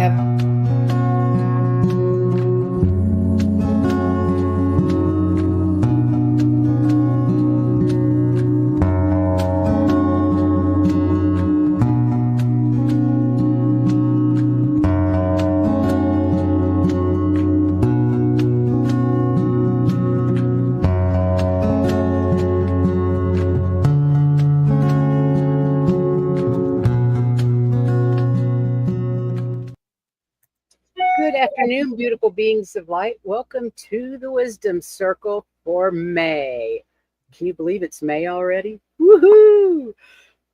Yep. Good afternoon, beautiful beings of light. Welcome to the Wisdom Circle for May. Can you believe it's May already? Woohoo!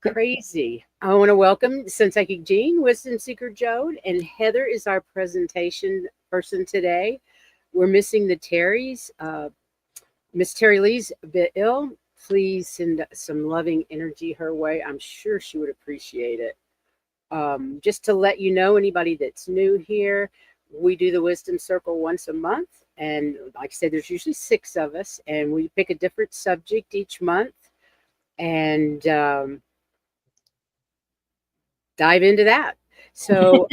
Crazy. I want to welcome Sensei Jean, Wisdom Seeker Jode, and Heather is our presentation person today. We're missing the Terrys. Miss Terry Lee's a bit ill. Please send some loving energy her way. I'm sure she would appreciate it. Just to let you know, anybody that's new here, we do the Wisdom Circle once a month. And like I said, there's usually 6 of us, and we pick a different subject each month and dive into that. So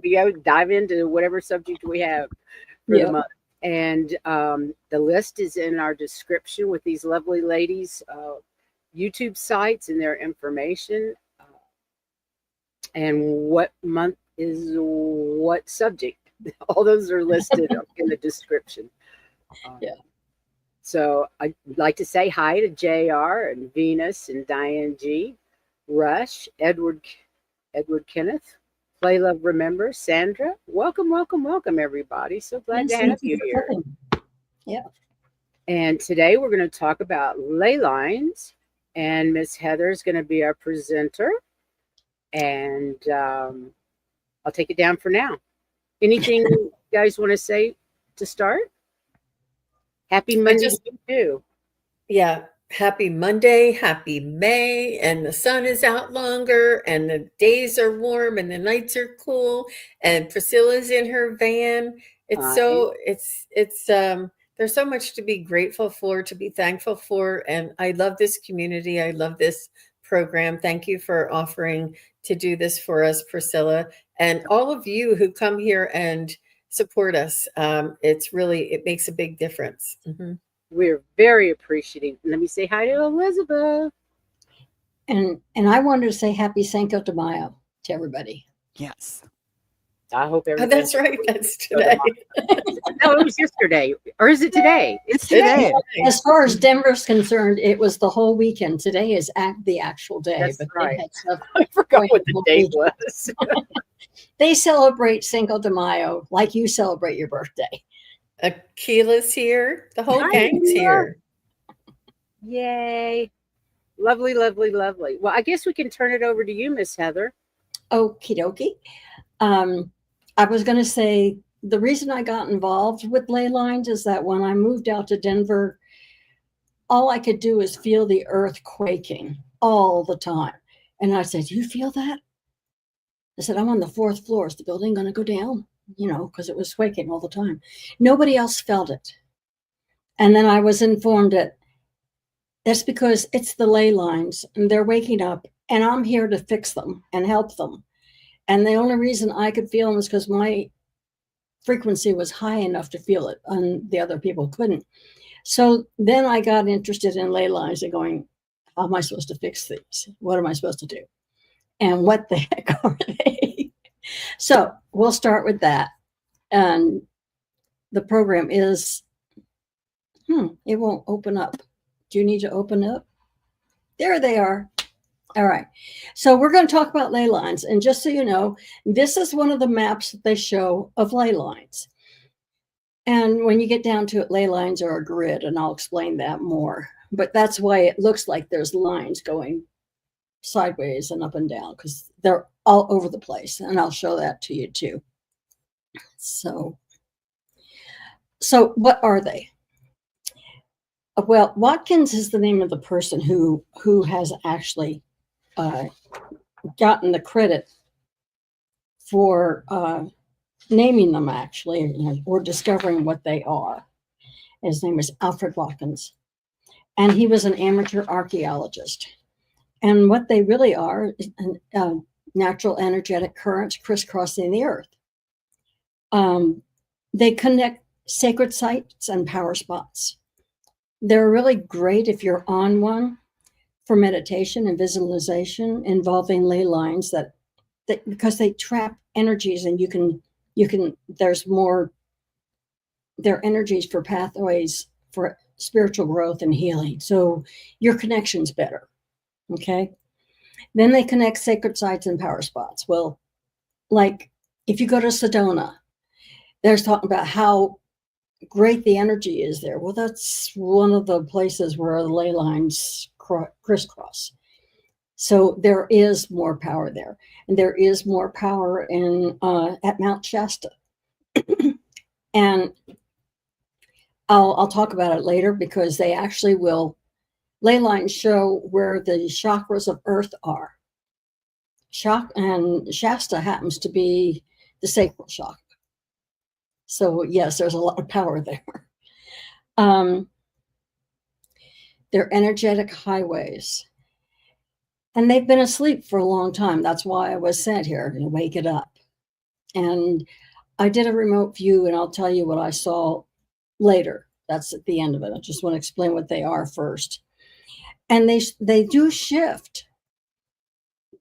we dive into whatever subject we have for the month. And the list is in our description with these lovely ladies' YouTube sites and their information. And what month is what subject. All those are listed in the description. So I'd like to say hi to JR and Venus and Diane G, Rush, Edward Kenneth, Play Love Remember, Sandra. Welcome, welcome, welcome, everybody. So glad to have you here. Yeah. And today we're going to talk about ley lines, and Miss Heather is going to be our presenter. And I'll take it down for now. Anything you guys want to say to start? Happy Monday to you too. Yeah. Happy Monday, happy May, and the sun is out longer, and the days are warm, and the nights are cool, and Priscilla's in her van. There's so much to be grateful for, to be thankful for, and I love this community. I love this program. Thank you for offering to do this for us, Priscilla, and all of you who come here and support us. It makes a big difference. Mm-hmm. We're very appreciative. Let me say hi to Elizabeth. And I wanted to say happy Cinco de Mayo to everybody. Yes. I hope everybody. That's right. That's today. No, it was yesterday. Or is it today? It's today. As far as Denver's concerned, it was the whole weekend. Today is the actual day. That's but right. They had stuff I forgot what the date was. They celebrate Cinco de Mayo like you celebrate your birthday. Akila's here. The whole gang's here. Yay. Lovely, lovely, lovely. Well, I guess we can turn it over to you, Miss Heather. Okie dokie. I was going to say the reason I got involved with ley lines is that when I moved out to Denver, all I could do is feel the earth quaking all the time. And I said, "You feel that?" I said, "I'm on the 4th floor. Is the building going to go down?" Because it was quaking all the time. Nobody else felt it. And then I was informed that that's because it's the ley lines and they're waking up, and I'm here to fix them and help them. And the only reason I could feel them is because my frequency was high enough to feel it, and the other people couldn't. So then I got interested in ley lines and going, how am I supposed to fix these? What am I supposed to do? And what the heck are they? So we'll start with that. And the program is, it won't open up. Do you need to open up? There they are. All right. So we're going to talk about ley lines. And just so you know, this is one of the maps that they show of ley lines. And when you get down to it, ley lines are a grid, and I'll explain that more. But that's why it looks like there's lines going sideways and up and down, because they're all over the place. And I'll show that to you too. So what are they? Well, Watkins is the name of the person who has actually gotten the credit for naming them, actually, or discovering what they are. His name is Alfred Watkins, and he was an amateur archaeologist. And what they really are, natural energetic currents crisscrossing the earth. They connect sacred sites and power spots. They're really great if you're on one for meditation and visualization involving ley lines that because they trap energies, and you can there's more, they're energies for pathways for spiritual growth and healing. So your connection's better. Okay. Then they connect sacred sites and power spots. Well, like if you go to Sedona, there's talking about how great the energy is there. Well, that's one of the places where the ley lines crisscross. So there is more power there, and there is more power in at Mount Shasta. And I'll talk about it later, because they actually will, ley lines show where the chakras of Earth are. And Shasta happens to be the sacral chakra. So yes, there's a lot of power there. They're energetic highways. And they've been asleep for a long time. That's why I was sent here, to wake it up. And I did a remote view, and I'll tell you what I saw later. That's at the end of it. I just want to explain what they are first. And they do shift.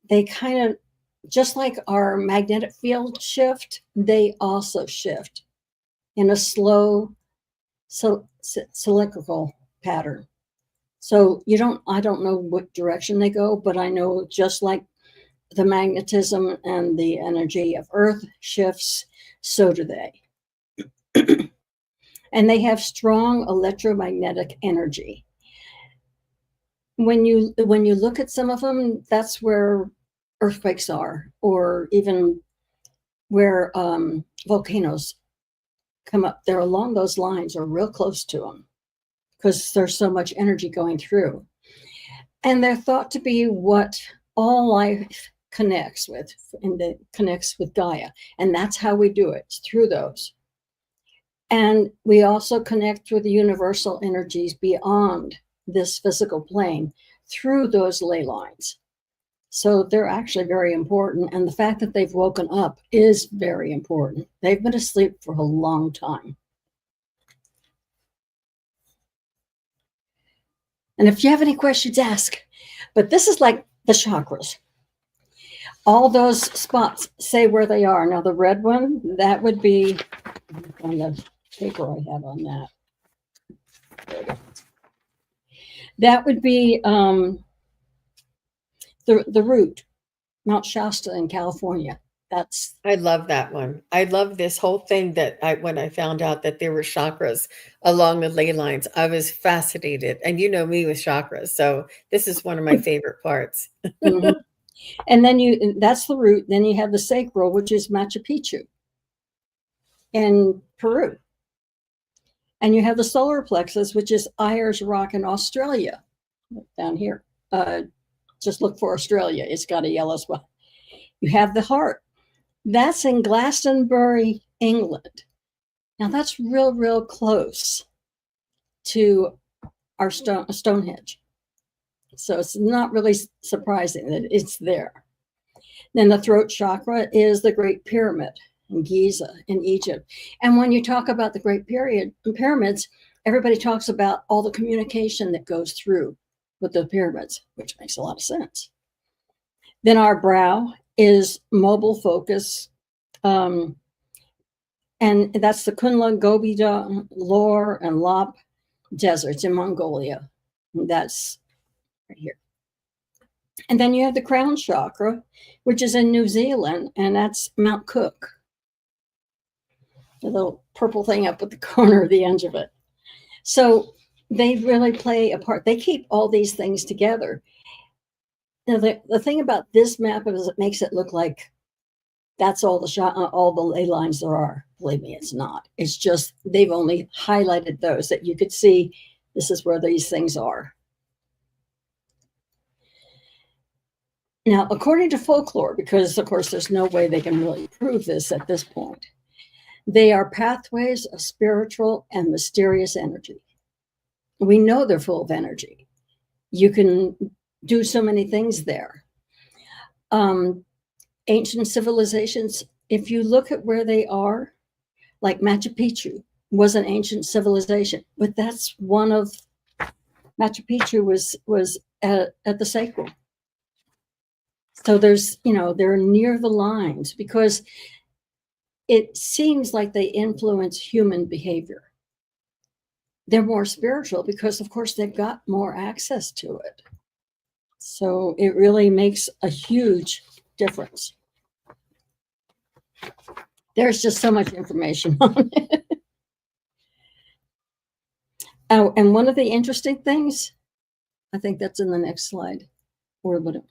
They kind of, just like our magnetic field shift, they also shift in a slow, cylindrical pattern. So I don't know what direction they go, but I know just like the magnetism and the energy of Earth shifts, so do they. And they have strong electromagnetic energy. When you look at some of them, that's where earthquakes are, or even where volcanoes come up. They're along those lines, or real close to them, because there's so much energy going through. And they're thought to be what all life connects with, and that connects with Gaia. And that's how we do it, through those. And we also connect with the universal energies beyond this physical plane through those ley lines. So they're actually very important. And the fact that they've woken up is very important. They've been asleep for a long time. And if you have any questions, ask. But this is like the chakras. All those spots say where they are. Now, the red one, that would be on the paper I have on that. That would be the root, Mount Shasta in California. I love that one. I love this whole thing that when I found out that there were chakras along the ley lines, I was fascinated. And you know me with chakras, so this is one of my favorite parts. Mm-hmm. And then that's the root. Then you have the sacral, which is Machu Picchu in Peru. And you have the solar plexus, which is Ayers Rock in Australia, down here. Just look for Australia. It's got a yellow spot. You have the heart. That's in Glastonbury, England. Now that's real close to our Stonehenge. So it's not really surprising that it's there. Then the throat chakra is the Great Pyramid in Giza in Egypt. And when you talk about the Great Pyramids, everybody talks about all the communication that goes through with the pyramids, which makes a lot of sense. Then our brow is mobile focus. And that's the Kunlun, Gobi, Lor, and Lop deserts in Mongolia. That's right here. And then you have the crown chakra, which is in New Zealand, and that's Mount Cook. The little purple thing up at the corner of the edge of it. So they really play a part. They keep all these things together. Now, the thing about this map is it makes it look like that's all the ley lines there are. Believe me, it's not. It's just they've only highlighted those that you could see. This is where these things are. Now, according to folklore, because of course there's no way they can really prove this at this point, they are pathways of spiritual and mysterious energy. We know they're full of energy. You can do so many things there. ancient civilizations, if you look at where they are, like Machu Picchu was an ancient civilization, but that's one of Machu Picchu was at the sacral. So there's, they're near the lines because it seems like they influence human behavior. They're more spiritual because, of course, they've got more access to it. So it really makes a huge difference. There's just so much information on it. Oh, and one of the interesting things, I think that's in the next slide, or whatever,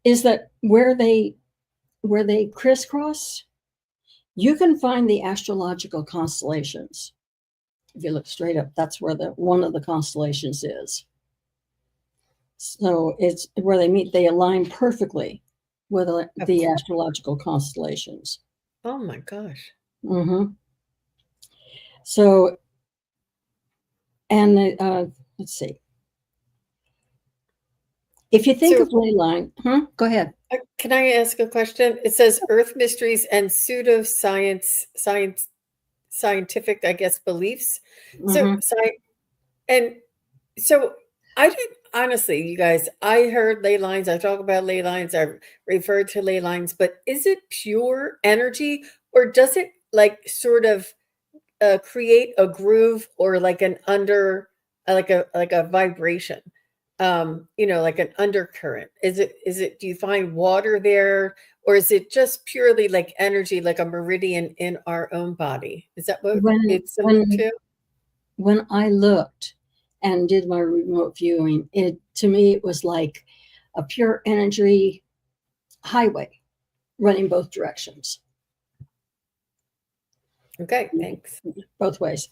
is that where they crisscross, you can find the astrological constellations. If you look straight up, that's where one of the constellations is. So it's where they meet. They align perfectly with the astrological constellations. Oh my gosh. Mm-hmm. So, and let's see. If you think of ley line, go ahead. Can I ask a question? It says Earth mysteries and scientific, I guess, beliefs. Mm-hmm. So I did, honestly, you guys, I heard ley lines. I talk about ley lines. I referred to ley lines, but is it pure energy, or does it like sort of create a groove or like an like a vibration? Like an undercurrent. Is it, do you find water there, or is it just purely like energy, like a meridian in our own body? Is that what it's similar to? When I looked and did my remote viewing, to me, it was like a pure energy highway running both directions. Okay, thanks. Both ways.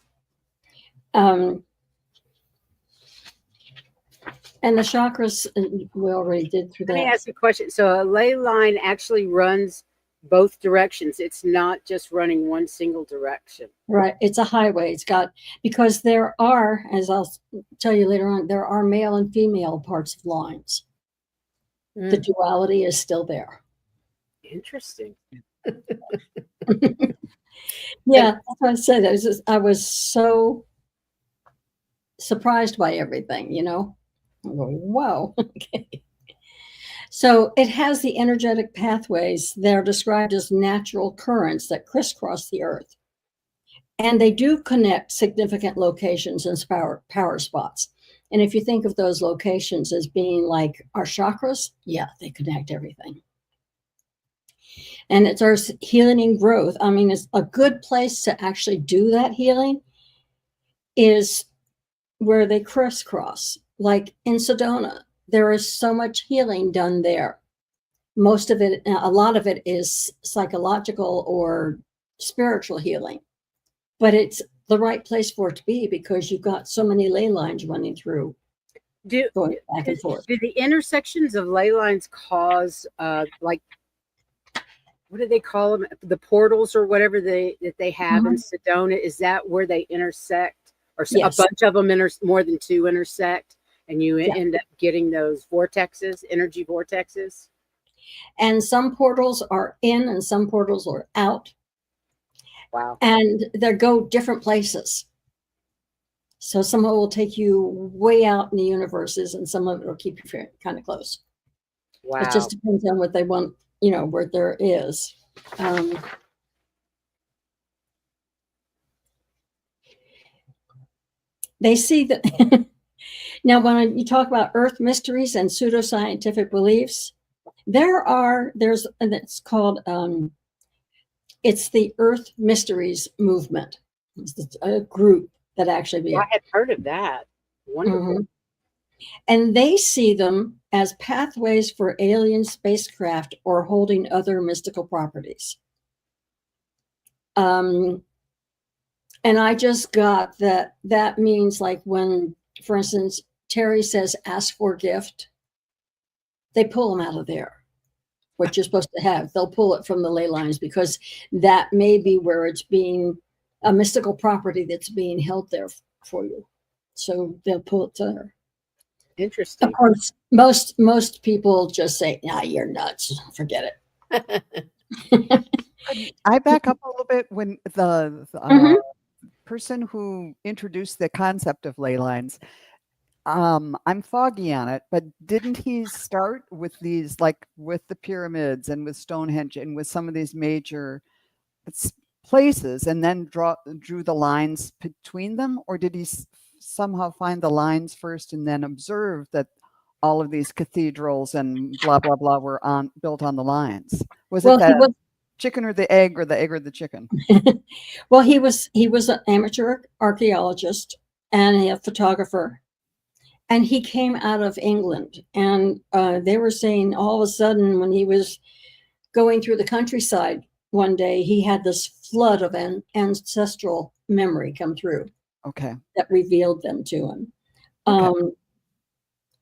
And the chakras, we already did through that. Let me ask you a question. So a ley line actually runs both directions. It's not just running one single direction. Right. It's a highway. Because there are, as I'll tell you later on, there are male and female parts of lines. The duality is still there. Interesting. Yeah, that's what I said. I was so surprised by everything, I'm going, whoa, okay. So it has the energetic pathways that are described as natural currents that crisscross the earth. And they do connect significant locations and power spots. And if you think of those locations as being like our chakras, yeah, they connect everything. And it's our healing and growth. I mean, it's a good place to actually do that healing is where they crisscross. Like in Sedona, there is so much healing done there. Most of it, a lot of it is psychological or spiritual healing, but it's the right place for it to be because you've got so many ley lines running through, going back and forth. Do the intersections of ley lines cause, like, what do they call them? The portals or whatever that they have in Sedona? Is that where they intersect, or Yes. a bunch of them more than two intersect, and you end up getting those vortexes, energy vortexes? And some portals are in, and some portals are out. Wow! And they go different places. So some of it will take you way out in the universes, and some of it will keep you kind of close. Wow! It just depends on what they want. Where there is. They see that. Now, when you talk about Earth mysteries and pseudoscientific beliefs, there's, and it's called, it's the Earth Mysteries Movement. It's a group that actually. I had heard of that. Wonderful. And they see them as pathways for alien spacecraft or holding other mystical properties. And I just got that means like when, for instance, Terry says, ask for a gift, they pull them out of there. What you're supposed to have, they'll pull it from the ley lines because that may be where it's being a mystical property that's being held there for you. So they'll pull it to her. Interesting. Of course, most people just say, "Nah, you're nuts. Forget it." Could I back up a little bit when the Mhm. person who introduced the concept of ley lines, I'm foggy on it, but didn't he start with these, like with the pyramids and with Stonehenge and with some of these major places, and then drew the lines between them? Or did he somehow find the lines first and then observe that all of these cathedrals and blah, blah, blah were built on the lines? Was it Well, he that was chicken or the egg, or the egg or the chicken? well, he was an amateur archaeologist and a photographer, and he came out of England. And they were saying all of a sudden, when he was going through the countryside one day, he had this flood of ancestral memory come through Okay. that revealed them to him. Okay.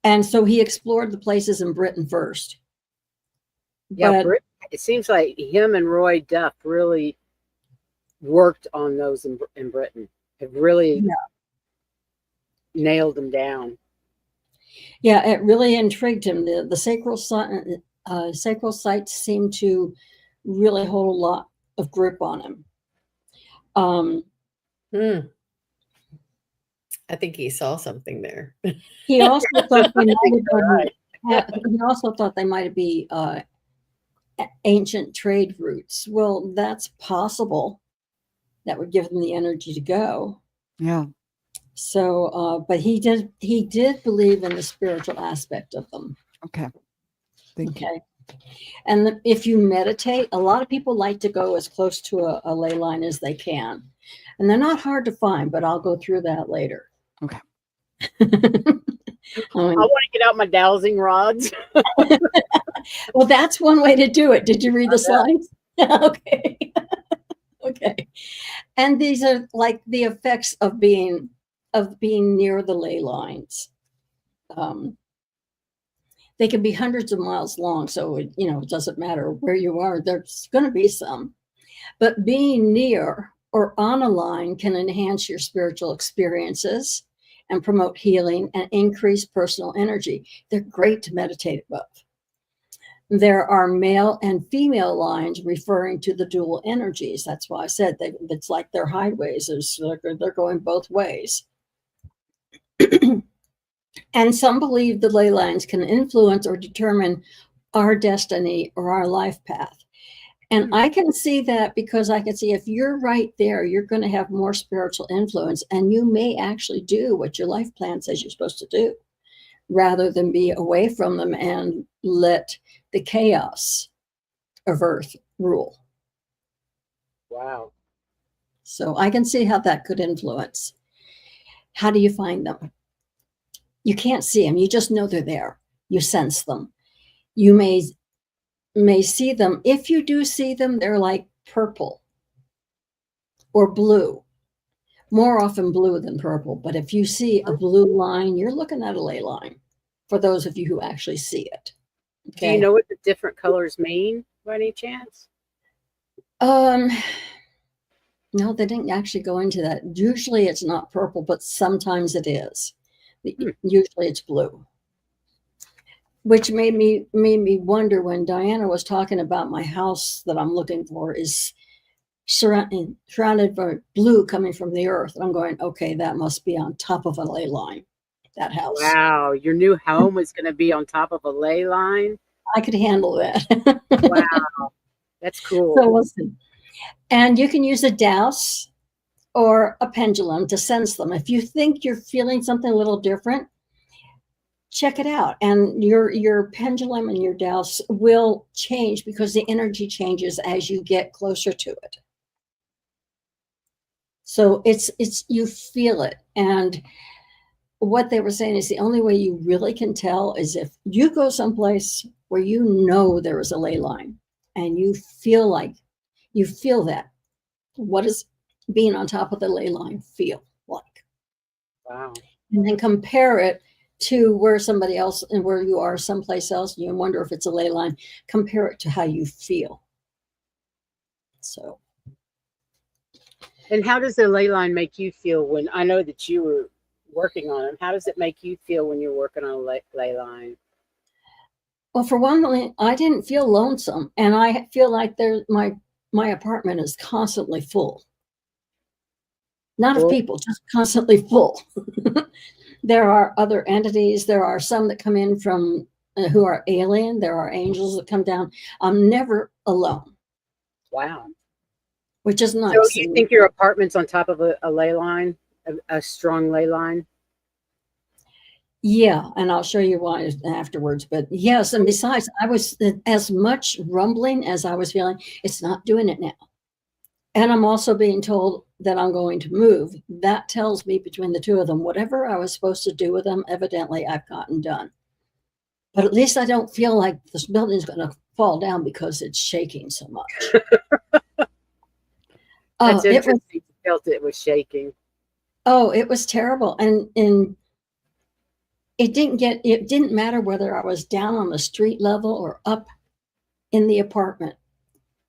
And so he explored the places in Britain first. Yeah, But it seems like him and Roy Duff really worked on those in Britain. Have really nailed them down. yeah, it really intrigued him. The sacral sites seemed to really hold a lot of grip on him. I think he saw something there. He also thought they might Right. he also thought they might be ancient trade routes. Well, that's possible. That would give them the energy to go. Yeah. So, but he did believe in the spiritual aspect of them. Okay. Thank you. Okay. And if you meditate, a lot of people like to go as close to a ley line as they can. And they're not hard to find, but I'll go through that later. Okay. I want to get out my dowsing rods. Well, that's one way to do it. Did you read the slides? Okay. Okay. And these are like the effects of being near the ley lines. They can be hundreds of miles long, so it doesn't matter where you are. There's going to be some, but being near or on a line can enhance your spiritual experiences and promote healing and increase personal energy. They're great to meditate above. There are male and female lines referring to the dual energies. That's why I said it's like their highways. They're going both ways. And some believe the ley lines can influence or determine our destiny or our life path. And I can see that, because I can see if you're right there, you're going to have more spiritual influence, and you may actually do what your life plan says you're supposed to do, rather than be away from them and let the chaos of Earth rule. Wow. So I can see how that could influence. How do you find them? You can't see them. You just know they're there. You sense them. You may see them. If you do see them, they're like purple or blue. More often blue than purple. But if you see a blue line, you're looking at a ley line, for those of you who actually see it. Okay. Do you know what the different colors mean by any chance? No, they didn't actually go into that. Usually it's not purple, but sometimes it is. Usually it's blue. Which made me wonder, when Diana was talking about my house that I'm looking for is surrounded by blue coming from the earth. And I'm going, okay, that must be on top of a ley line, that house. Wow, your new home is going to be on top of a ley line? I could handle that. Wow, that's cool. So listen, and you can use a dowse or a pendulum to sense them. If you think you're feeling something a little different, check it out, and your pendulum and your dowse will change, because the energy changes as you get closer to it. So it's you feel it. And what they were saying is the only way you really can tell is if you go someplace where you know there is a ley line and you feel that. What does being on top of the ley line feel like? Wow. And then compare it to where somebody else, and where you are someplace else, and you wonder if it's a ley line. Compare it to how you feel. So. And how does the ley line make you feel when, I know that you were working on them? How does it make you feel when you're working on a ley line? Well, for one thing, I didn't feel lonesome, and I feel like my apartment is constantly full. Not of Well, people, just constantly full. There are other entities. There are some that come in from who are alien. There are angels that come down. I'm never alone, wow. which is So nice. you think your apartment's on top of a ley line, a strong ley line? Yeah, and I'll show you why afterwards. But yes, and besides, I was as much rumbling as I was feeling. It's not doing it now. And I'm also being told that I'm going to move. That tells me between the two of them, whatever I was supposed to do with them, evidently I've gotten done. But at least I don't feel like this building is going to fall down because it's shaking so much. That's It interesting. was, You felt it was shaking. it was terrible. And it didn't matter whether I was down on the street level or up in the apartment.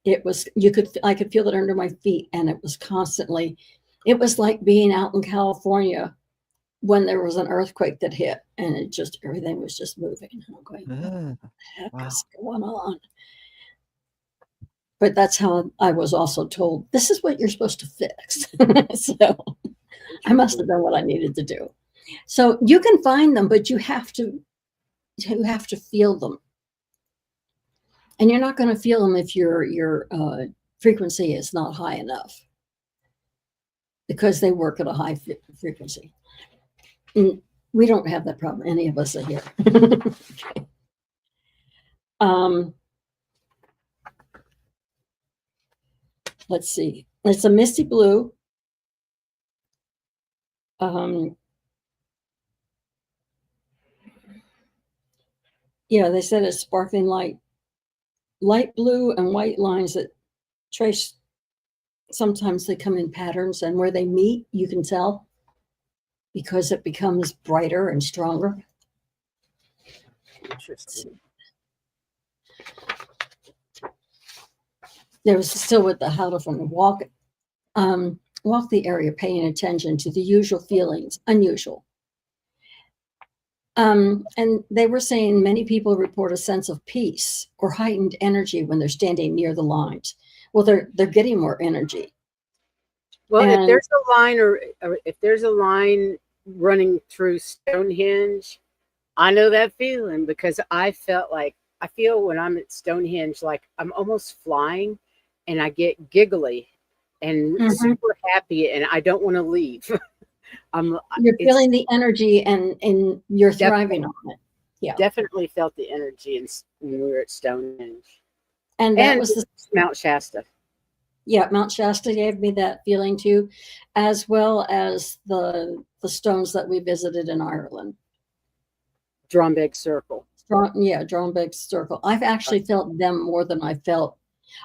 I could feel it under my feet, and it was constantly, it was like being out in California when there was an earthquake that hit, and everything was just moving. And I'm going, what the heck Wow. is going on? But that's how I was also told, this is what you're supposed to fix. So I must have done what I needed to do. So you can find them, but you have to feel them. And you're not going to feel them if your frequency is not high enough, because they work at a high frequency. And we don't have that problem. Any of us are here. Okay. Let's see. It's a misty blue. Yeah, they said it's sparkling light blue and white lines that trace. Sometimes they come in patterns, and where they meet, you can tell because it becomes brighter and stronger. Interesting. There was still with the how to from walk the area, paying attention to the usual feelings, unusual. And they were saying many people report a sense of peace or heightened energy when they're standing near the lines. Well, they're getting more energy. Well, And if there's a line or if there's a line running through Stonehenge, I know that feeling, because I feel when I'm at Stonehenge like I'm almost flying, and I get giggly and super happy, and I don't want to leave. You're feeling the energy, and you're thriving on it. Yeah, definitely felt the energy when we were at Stonehenge. And that was Mount Shasta. Yeah, Mount Shasta gave me that feeling too, as well as the stones that we visited in Ireland. Drombeg Circle. Drombeg Circle. I've actually felt them more than I felt.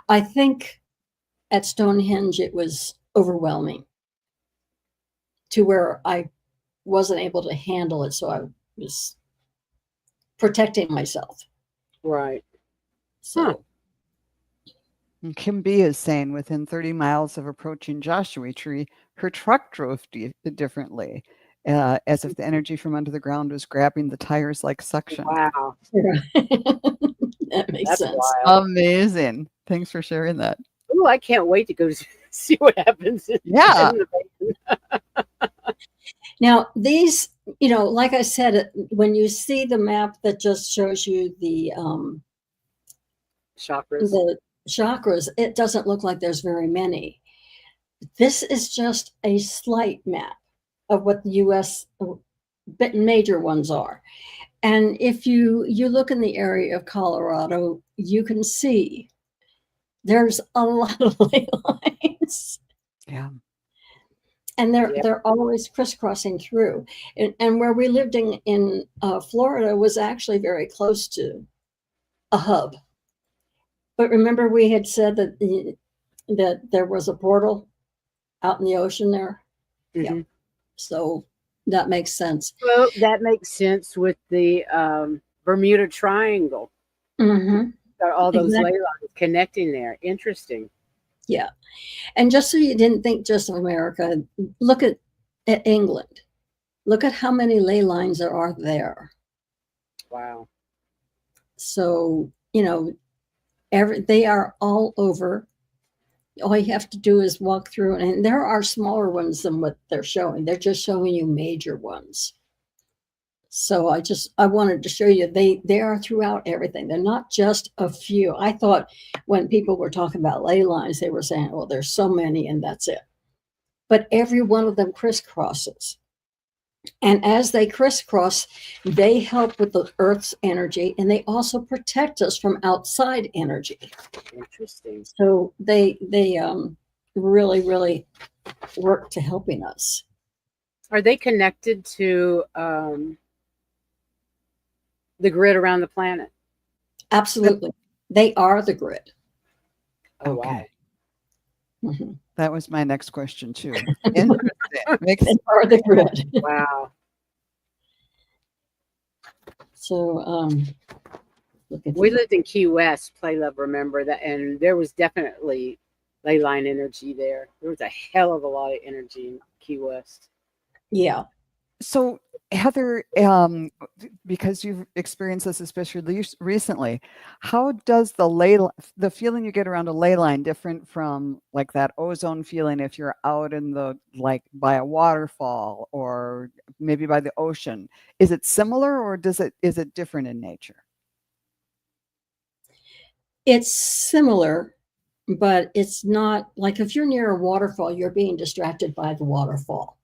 I think at Stonehenge it was overwhelming to where I wasn't able to handle it, so I was protecting myself. Right. So. Kim B is saying within 30 miles of approaching Joshua Tree, her truck drove differently, as if the energy from under the ground was grabbing the tires like suction. Wow. That makes sense. Wild. Amazing. Thanks for sharing that. Oh, I can't wait to go see what happens. Yeah. Now, these, like I said, when you see the map that just shows you the chakras, it doesn't look like there's very many. This is just a slight map of what the U.S. major ones are. And if you look in the area of Colorado, you can see there's a lot of ley lines. Yeah. And they're always crisscrossing through. And where we lived in Florida was actually very close to a hub. But remember, we had said that there was a portal out in the ocean there. Mm-hmm. Yeah. So that makes sense. Well, that makes sense with the Bermuda Triangle. Mm-hmm. All those ley lines connecting there. Interesting. Yeah. And just so you didn't think just of America, look at England. look at how many ley lines there are there. Wow. So, you know, they are all over. All you have to do is walk through, and there are smaller ones than what they're showing. They're just showing you major ones. So I wanted to show you they are throughout everything. They're not just a few. I thought when people were talking about ley lines, they were saying, well, there's so many and that's it. But every one of them crisscrosses. And as they crisscross, they help with the Earth's energy, and they also protect us from outside energy. Interesting. So they really, really work to helping us. Are they connected to the grid around the planet? Absolutely. They are the grid. Oh, Okay. wow. Mm-hmm. That was my next question too. Interesting. Makes They are the grid. Wow. So look at We that. lived in Key West, Play Love Remember that, and there was definitely ley line energy there. There was a hell of a lot of energy in Key West. Yeah. So Heather, because you've experienced this especially recently, how does the feeling you get around a ley line different from like that ozone feeling if you're out in the like by a waterfall or maybe by the ocean? Is it similar or is it different in nature? It's similar, but it's not like if you're near a waterfall, you're being distracted by the waterfall.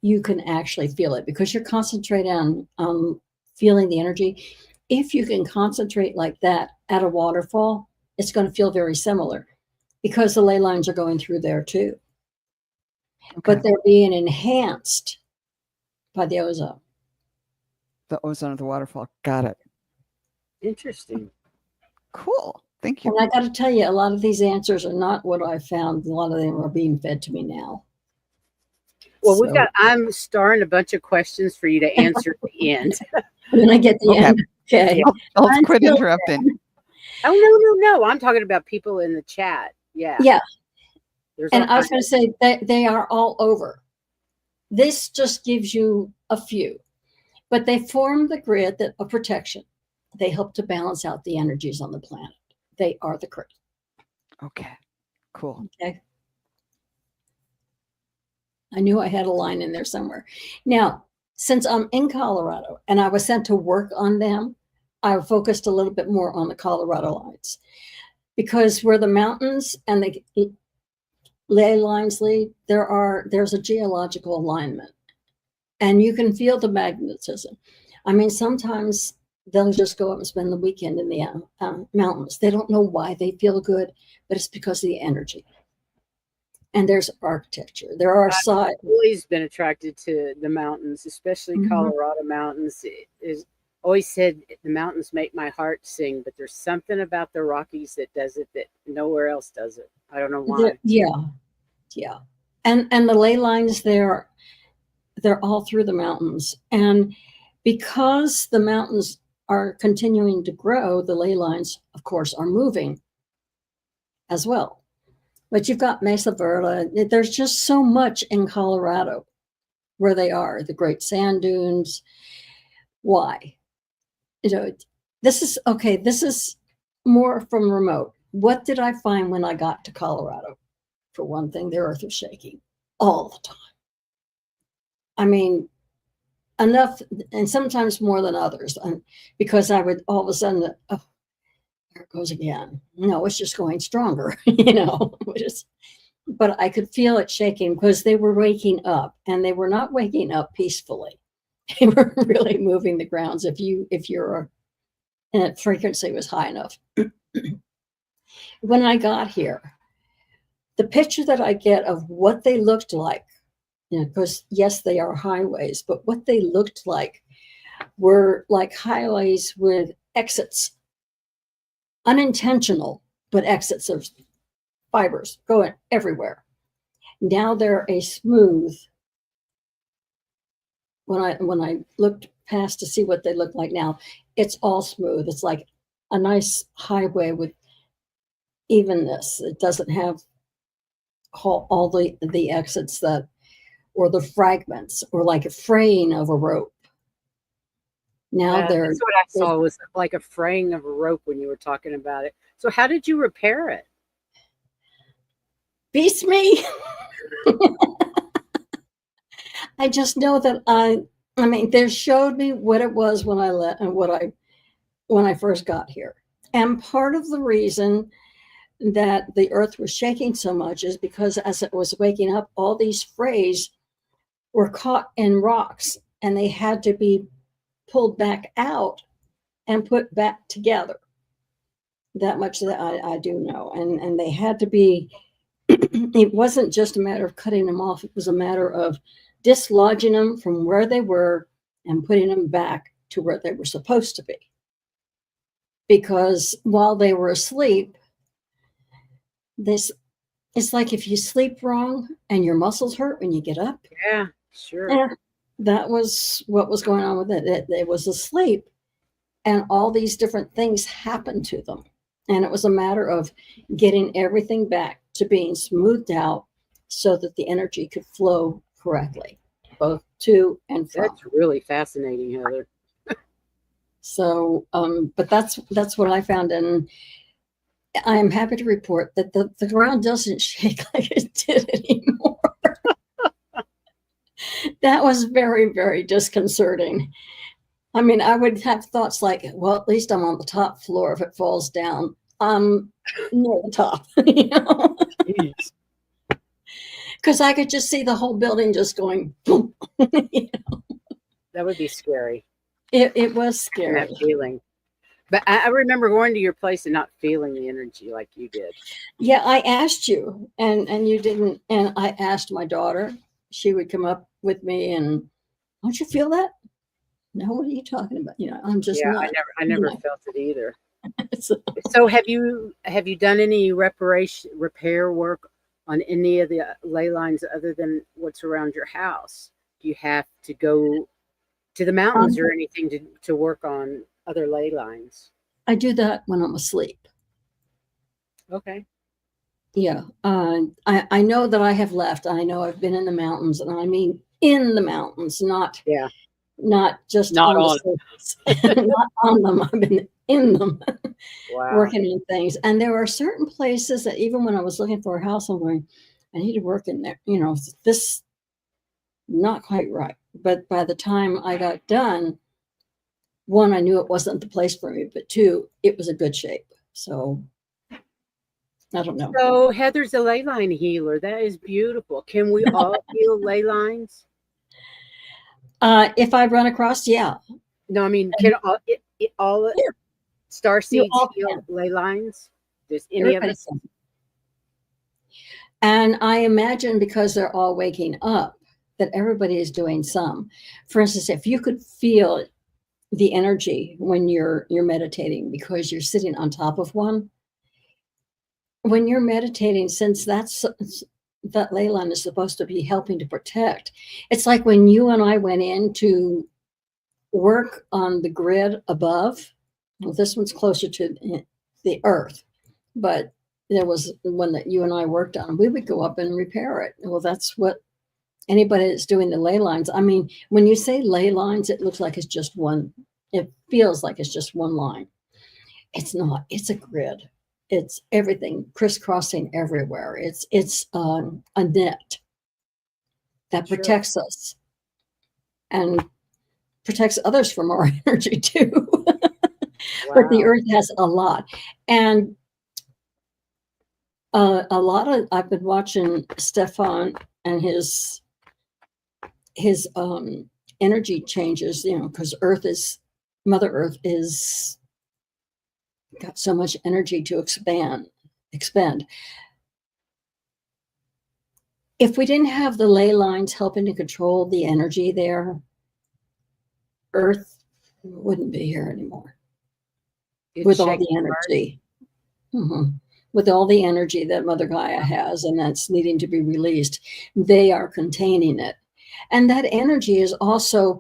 You can actually feel it because you're concentrating on feeling the energy. If you can concentrate like that at a waterfall, it's going to feel very similar because the ley lines are going through there too. Okay. But they're being enhanced by the ozone. The ozone of the waterfall. Got it. Interesting. Cool. Thank you. And I got to tell you, a lot of these answers are not what I found. A lot of them are being fed to me now. Well, I'm starring a bunch of questions for you to answer at the end. When I get the end. Okay. I'll quit interrupting. Oh, no. I'm talking about people in the chat. Yeah. Yeah. There's And I was going to say that they are all over. This just gives you a few, but they form the grid of protection. They help to balance out the energies on the planet. They are the grid. Okay. Cool. Okay. I knew I had a line in there somewhere. Now, since I'm in Colorado and I was sent to work on them, I focused a little bit more on the Colorado lines because where the mountains and the ley lines lead, there's a geological alignment and you can feel the magnetism. I mean, sometimes they'll just go up and spend the weekend in the mountains. They don't know why they feel good, but it's because of the energy. And there's architecture. There are I've always been attracted to the mountains, especially Colorado mountains. Always said the mountains make my heart sing, but there's something about the Rockies that does it that nowhere else does it. I don't know why. Yeah. And the ley lines they're all through the mountains. And because the mountains are continuing to grow, the ley lines, of course, are moving as well. But you've got Mesa Verde. There's just so much in Colorado where they are, the great sand dunes. Why? You know, this is more from remote. What did I find when I got to Colorado? For one thing, the earth was shaking all the time. I mean, enough, and sometimes more than others, because I would all of a sudden, oh, there it goes again. No, it's just going stronger, but I could feel it shaking because they were waking up, and they were not waking up peacefully. They were really moving the grounds if your frequency was high enough. When I got here, the picture that I get of what they looked like, because yes, they are highways, but what they looked like were like highways with exits, unintentional, but exits of fibers going everywhere. Now they're a smooth. When I looked past to see what they look like now, it's all smooth. It's like a nice highway with evenness. It doesn't have all the exits that or the fragments, or like a fraying of a rope. Now Yeah, they're that's what I saw was like a fraying of a rope when you were talking about it. So how did you repair it? beats me. I just know that I mean, they showed me what it was when I let and when I first got here. And part of the reason that the earth was shaking so much is because as it was waking up, all these frays were caught in rocks and they had to be pulled back out and put back together. That much that I do know. And they had to be, it wasn't just a matter of cutting them off, it was a matter of dislodging them from where they were and putting them back to where they were supposed to be. Because while they were asleep, this it's like if you sleep wrong and your muscles hurt when you get up. Yeah, sure. Yeah, that was what was going on with it. It was asleep, and all these different things happened to them. And it was a matter of getting everything back to being smoothed out so that the energy could flow correctly, both to and from. That's really fascinating, Heather. So, but that's what I found, and I am happy to report that the ground doesn't shake like it did anymore. That was very, very disconcerting. I mean, I would have thoughts like, well, at least I'm on the top floor. If it falls down, I'm near the top, you know, Jeez. because I could just see the whole building just going boom. That would be scary. It was And scary. that feeling. But I remember going to your place and not feeling the energy like you did. Yeah, I asked you, and you didn't. And I asked my daughter. She would come up with me, and don't you feel that? No, what are you talking about? You know, I'm just Yeah, not. I never know. felt it either. So, So have you done any repair work on any of the ley lines other than what's around your house? Do you have to go to the mountains or anything to work on other ley lines? I do that when I'm asleep. Okay. Yeah, I know that I have left. I know I've been in the mountains, and I mean in the mountains, not Yeah. just Not on on. the surface, not on them. I've been in them, Wow. working on things. And there are certain places that even when I was looking for a house, I'm going, I need to work in there. You know, this not quite right. But by the time I got done, one, I knew it wasn't the place for me, but two, it was a good shape. So I don't know. So Heather's a ley line healer. That is beautiful. Can we all heal ley lines? If I run across, yeah, No, I mean, can all Yeah. star you seeds all heal can. ley lines? Does any of Everybody us? can. And I imagine because they're all waking up, that everybody is doing some. For instance, if you could feel the energy when you're meditating because you're sitting on top of one, when you're meditating, since that ley line is supposed to be helping to protect, it's like when you and I went in to work on the grid above. Well, this one's closer to the earth, but there was one that you and I worked on. We would go up and repair it. Well, that's what anybody that's doing the ley lines. I mean, when you say ley lines, it looks like it's just one. It feels like it's just one line. It's not. It's a grid. It's everything crisscrossing everywhere. It's a net that Sure. protects us and protects others from our energy too. But the Wow. earth has a lot, and a lot of I've been watching Stefan and his energy changes, you know, because Mother Earth is got so much energy to expend. If we didn't have the ley lines helping to control the energy there, Earth wouldn't be here anymore. With all the energy. With all the energy that Mother Gaia has, and that's needing to be released, they are containing it. And that energy is also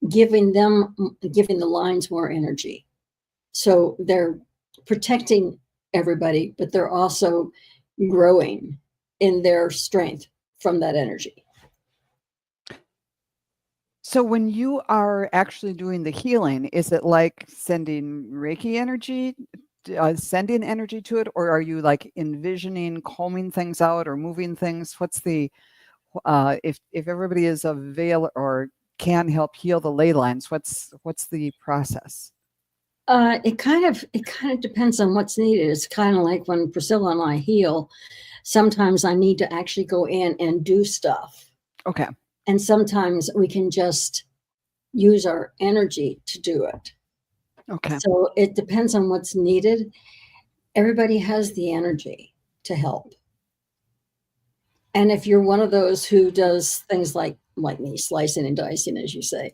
giving the lines more energy. So they're protecting everybody, but they're also growing in their strength from that energy. So when you are actually doing the healing, is it like sending Reiki energy, sending energy to it, or are you like envisioning combing things out or moving things? What's the if everybody is avail or can help heal the ley lines, what's the process? It kind of depends on what's needed. It's kind of like when Priscilla and I heal. Sometimes I need to actually go in and do stuff, Okay. and sometimes we can just use our energy to do it. Okay. So it depends on what's needed. Everybody has the energy to help. And if you're one of those who does things like me, slicing and dicing, as you say,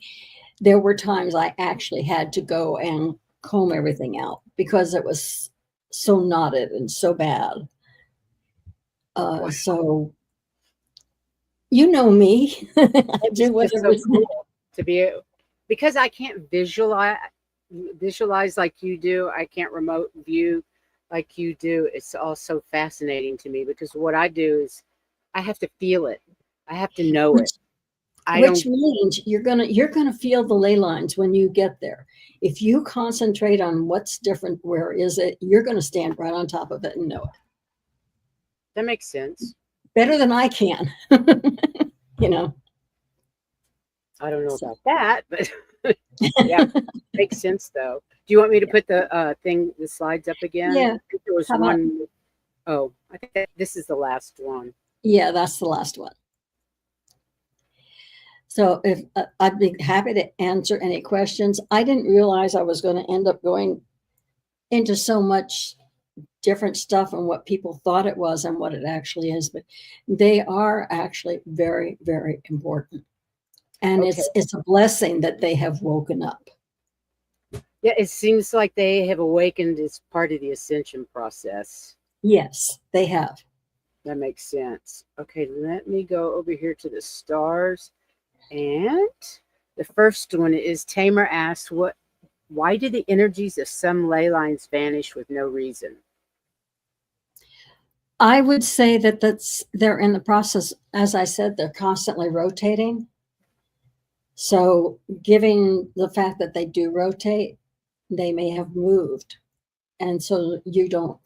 there were times I actually had to go and comb everything out because it was so knotted and so bad. Wow. So you know me. I It's do just whatever. so cool to be, because I can't visualize like you do. I can't remote view like you do. It's all so fascinating to me because what I do is I have to feel it. I have to know it. Which means you're gonna feel the ley lines when you get there. If you concentrate on what's different, where is it, you're gonna stand right on top of it and know it. That makes sense. Better than I can. You know. I don't know about that, but yeah, makes sense though. Do you want me to put the the slides up again? Yeah. I think there was How about- one. Oh, I think this is the last one. Yeah, that's the last one. So if I'd be happy to answer any questions. I didn't realize I was going to end up going into so much different stuff and what people thought it was and what it actually is, but they are actually very, very important. And Okay. it's a blessing that they have woken up. Yeah, it seems like they have awakened as part of the ascension process. Yes, they have. That makes sense. Okay, let me go over here to the stars. And the first one is Tamer asks, why do the energies of some ley lines vanish with no reason? I would say that they're in the process. As I said, they're constantly rotating. So given the fact that they do rotate, they may have moved. And so you don't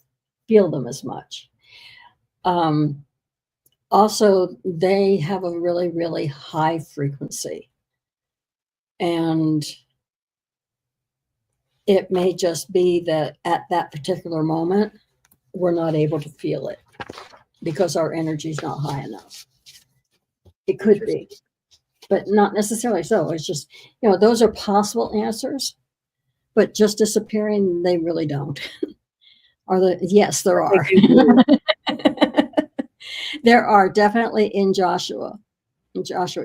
feel them as much. Also, they have a really, really high frequency. And it may just be that at that particular moment, we're not able to feel it because our energy is not high enough. It could be, but not necessarily so. It's just, those are possible answers, but just disappearing, they really don't. Yes, there are. There are definitely in Joshua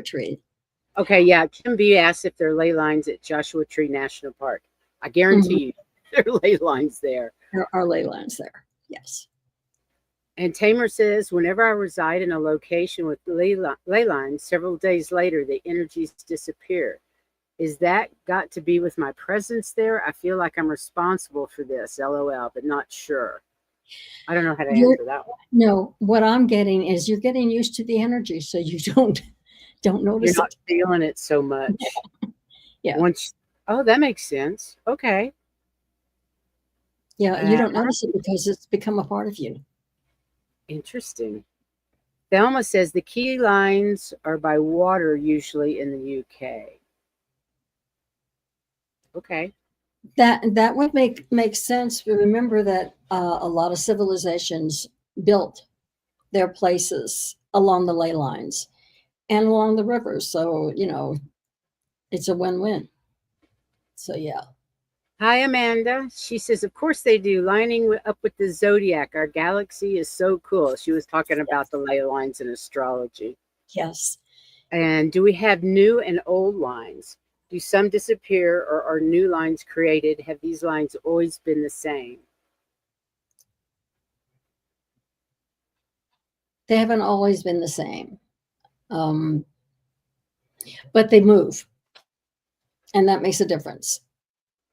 Tree. Okay, yeah. Kim B asks if there are ley lines at Joshua Tree National Park. I guarantee you there are ley lines there. There are ley lines there, yes. And Tamer says, whenever I reside in a location with ley lines, several days later, the energies disappear. Is that got to be with my presence there? I feel like I'm responsible for this, LOL, but not sure. I don't know how to answer that one. No, what I'm getting is you're getting used to the energy, so you don't notice You're not feeling it so much. Yeah. Oh, that makes sense. Okay. Yeah, you don't notice it because it's become a part of you. Interesting. Thelma says the key lines are by water, usually in the UK. Okay. That would make sense. But remember that a lot of civilizations built their places along the ley lines and along the rivers. So, it's a win-win. So, yeah. Hi, Amanda. She says, of course they do. Lining up with the zodiac. Our galaxy is so cool. She was talking about the ley lines in astrology. Yes. And do we have new and old lines? Do some disappear or are new lines created? Have these lines always been the same? They haven't always been the same. But they move. And that makes a difference.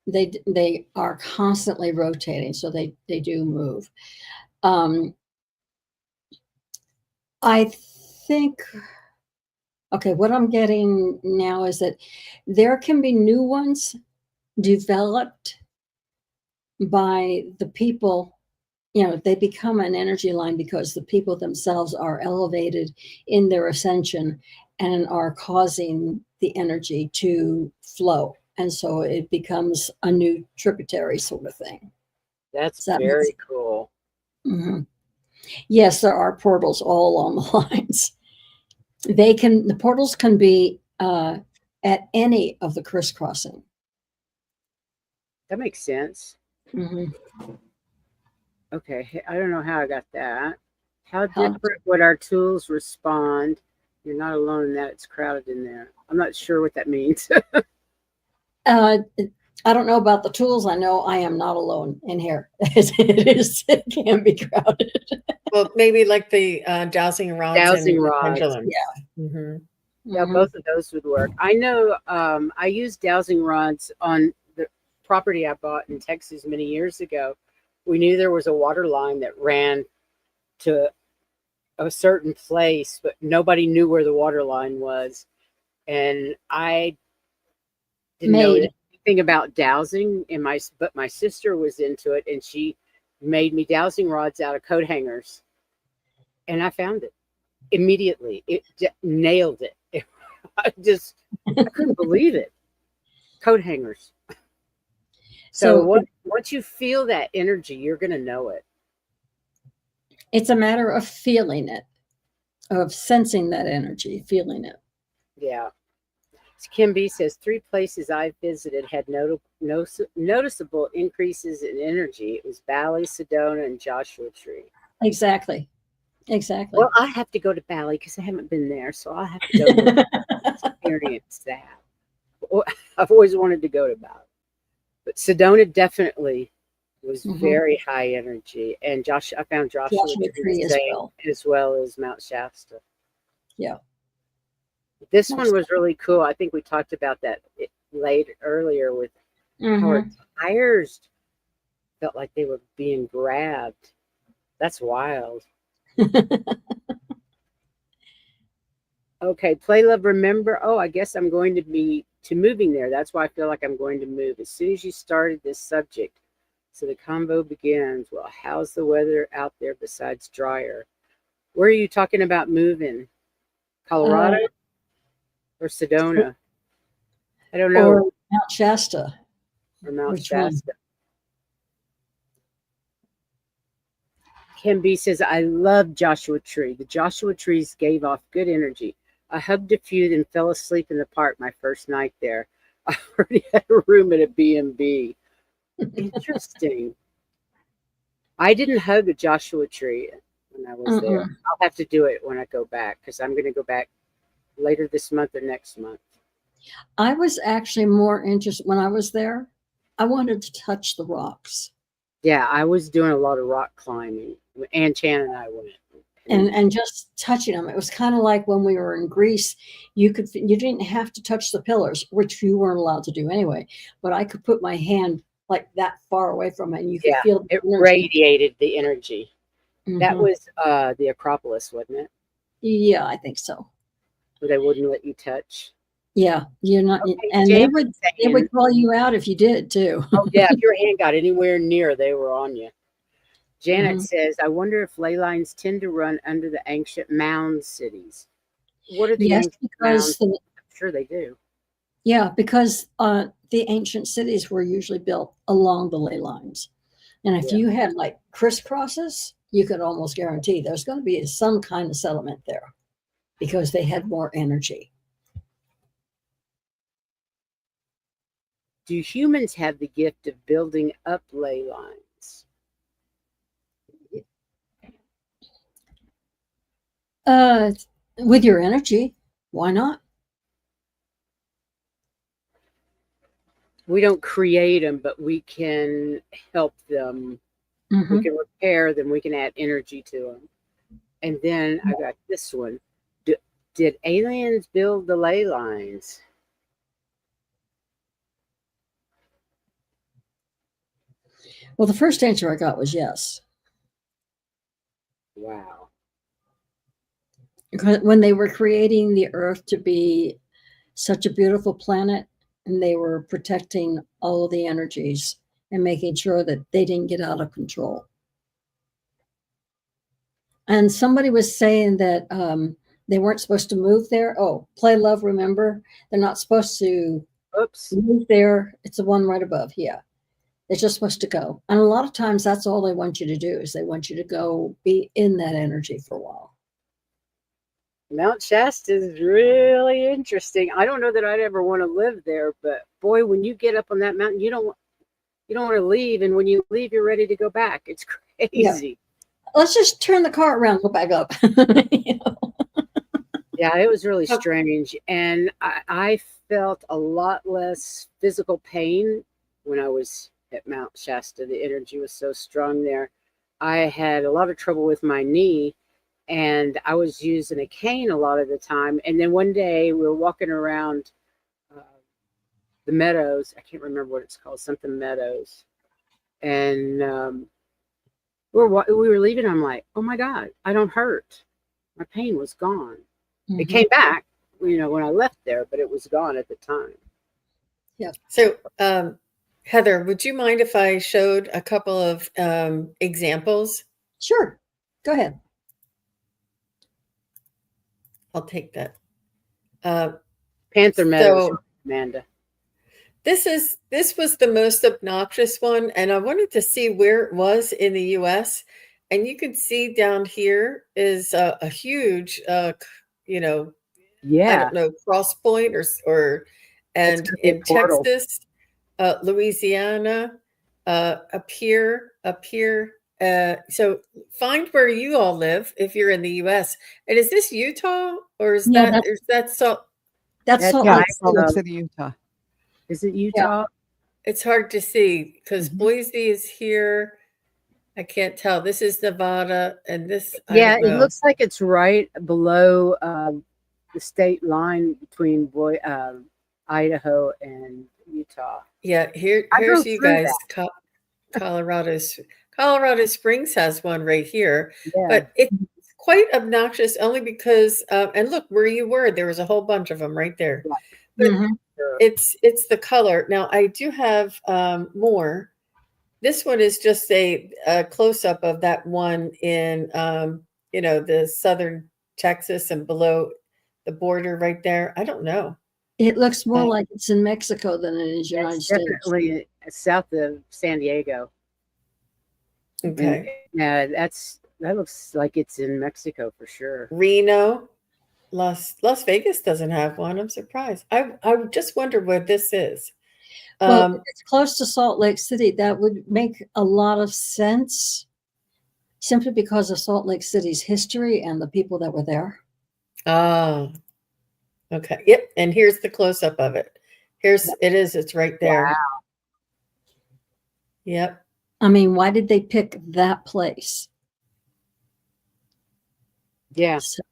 They are constantly rotating, so they do move. I think Okay, what I'm getting now is that there can be new ones developed by the people. They become an energy line because the people themselves are elevated in their ascension and are causing the energy to flow. And so it becomes a new tributary sort of thing. That's Does that make very sense? cool. Mhm. Yes, there are portals all along the lines. The portals can be at any of the crisscrossing. That makes sense. Mhm. Okay, I don't know how I got that. How How different would our tools respond? You're not alone in that. It's crowded in there. I'm not sure what that means. Uh, I don't know about the tools. I know I am not alone in here. It can be crowded. Well, maybe like the dowsing rods and Dowsing the rods. pendulums. Mhm. Yeah, Mhm. both of those would work. I know I used dowsing rods on the property I bought in Texas many years ago. We knew there was a water line that ran to a certain place, but nobody knew where the water line was. And I didn't know Made. anything about dowsing, but my sister was into it, and she made me dowsing rods out of coat hangers, and I found it immediately. It nailed it. I couldn't believe it. Coat hangers. So So once you feel that energy, you're gonna know it. it's a matter of feeling it, of sensing that energy, feeling it. Yeah. Kim B says 3 places I visited had noticeable increases in energy. It was Bali, Sedona, and Joshua Tree. Exactly. Exactly. Well, I have to go to Bali because I haven't been there, so I'll have to go to experience that. I've always wanted to go to Bali, but Sedona definitely was Mhm. very high energy, and I found Joshua Joshua Tree the Tree as same, well. as well as Mount Shasta. Yeah. This one Most. was really cool. I think we talked about that earlier with how our Mhm. tires felt like they were being grabbed. That's wild. Okay, play love remember. Oh, I guess I'm going to be to moving there. That's why I feel like I'm going to move. As soon as you started this subject, so the convo begins. Well, how's the weather out there besides drier? Where are you talking about moving? Uh, Colorado or Sedona? I don't know. or Mount Shasta. Or Mount Which one? Shasta. Kim B says, I love Joshua Tree. The Joshua trees gave off good energy. I hugged a few, then fell asleep in the park my first night there. I already had a room at a B&B. Interesting. I didn't hug a Joshua tree when I was there. Mm-mm. I'll have to do it when I go back because I'm going to go back later this month or next month. I was actually more interested when I was there. I wanted to touch the rocks Yeah, I was doing a lot of rock climbing. Ann Chan and I went. and just touching them. It was kind of like when we were in Greece. You didn't have to touch the pillars, which you weren't allowed to do anyway. But I could put my hand like that far away from it, and you could Yeah, feel the it energy. radiated the energy. That Mhm. was the Acropolis, wasn't it? Yeah, I think so. Where they wouldn't let you touch. Yeah, you're not, Okay, and they Janet's saying, would call you out if you did too. oh yeah, if your hand got anywhere near, they were on you. Janet Mhm. says, I wonder if ley lines tend to run under the ancient mound cities. What are the Yes, ancient because mounds? I'm sure they do. the ancient cities were usually built along the ley lines. And if Yeah. you had like crisscrosses, you could almost guarantee there's going to be some kind of settlement there because they had more energy. Do humans have the gift of building up ley lines? Uh, with your energy, why not? We don't create them, but we can help them. We Mhm. can repair them. We can add energy to them. And then I got this one. Did aliens build the ley lines? Well, the first answer I got was yes. Wow. when they were creating the Earth to be such a beautiful planet, and they were protecting all of the energies and making sure that they didn't get out of control. And somebody was saying that they weren't supposed to move there. Oh, Play Love, remember? They're not supposed to Oops. move there. It's the one right above. Yeah. They're just supposed to go. And a lot of times that's all they want you to do is they want you to go be in that energy for a while. Mount Shasta is really interesting. I don't know that I'd ever want to live there, but boy, when you get up on that mountain, you don't want to leave, and when you leave, you're ready to go back. It's crazy. Let's just turn the car around, go back up. You know? Yeah, it was really strange, and I felt a lot less physical pain when I was at Mount Shasta. The energy was so strong there. I had a lot of trouble with my knee, and I was using a cane a lot of the time. And then one day we were walking around the meadows. I can't remember what it's called, something meadows. And we were leaving. I'm like, oh my God, I don't hurt. My pain was gone. Mhm. It came back, when I left there, but it was gone at the time. Yeah. So, Heather, would you mind if I showed a couple of examples? Sure. Go ahead. I'll take that. Panther Meadows, So Amanda. this was the most obnoxious one, and I wanted to see where it was in the U.S. And you can see down here is a huge, I Yeah, don't know, cross point or it's and gonna be a in portal. Texas, Louisiana, up here. So find where you all live if you're in the U.S. And is this Utah or is Yeah, that so? that's That's Salt Yeah, Lake it's Salt City. Lake City, Utah. Is it Utah? It's hard to see because Mhm. Boise is here. I can't tell. This is Nevada, and this I Yeah, don't it know. looks like it's right below the state line between Idaho and Utah. Yeah, I here's drove you through guys. Colorado Springs has one right here, that. Yeah. but it's quite obnoxious only because and look where you were. There was a whole bunch of them right there. But Mhm. it's the color. Now I do have more. This one is just a close up of that one in the southern Texas and below the border right there. I don't know. It looks more like it's in Mexico than it is United It's States. definitely south of San Diego. Okay. Yeah, that looks like it's in Mexico for sure. Reno, Las Vegas doesn't have one. I'm surprised. I just wonder what this is. Well, if it's close to Salt Lake City, that would make a lot of sense simply because of Salt Lake City's history and the people that were there. Ah, okay. Yep. And here's the close up of it. It's right there. Wow. Yep. I mean, why did they pick that place? Yeah. So,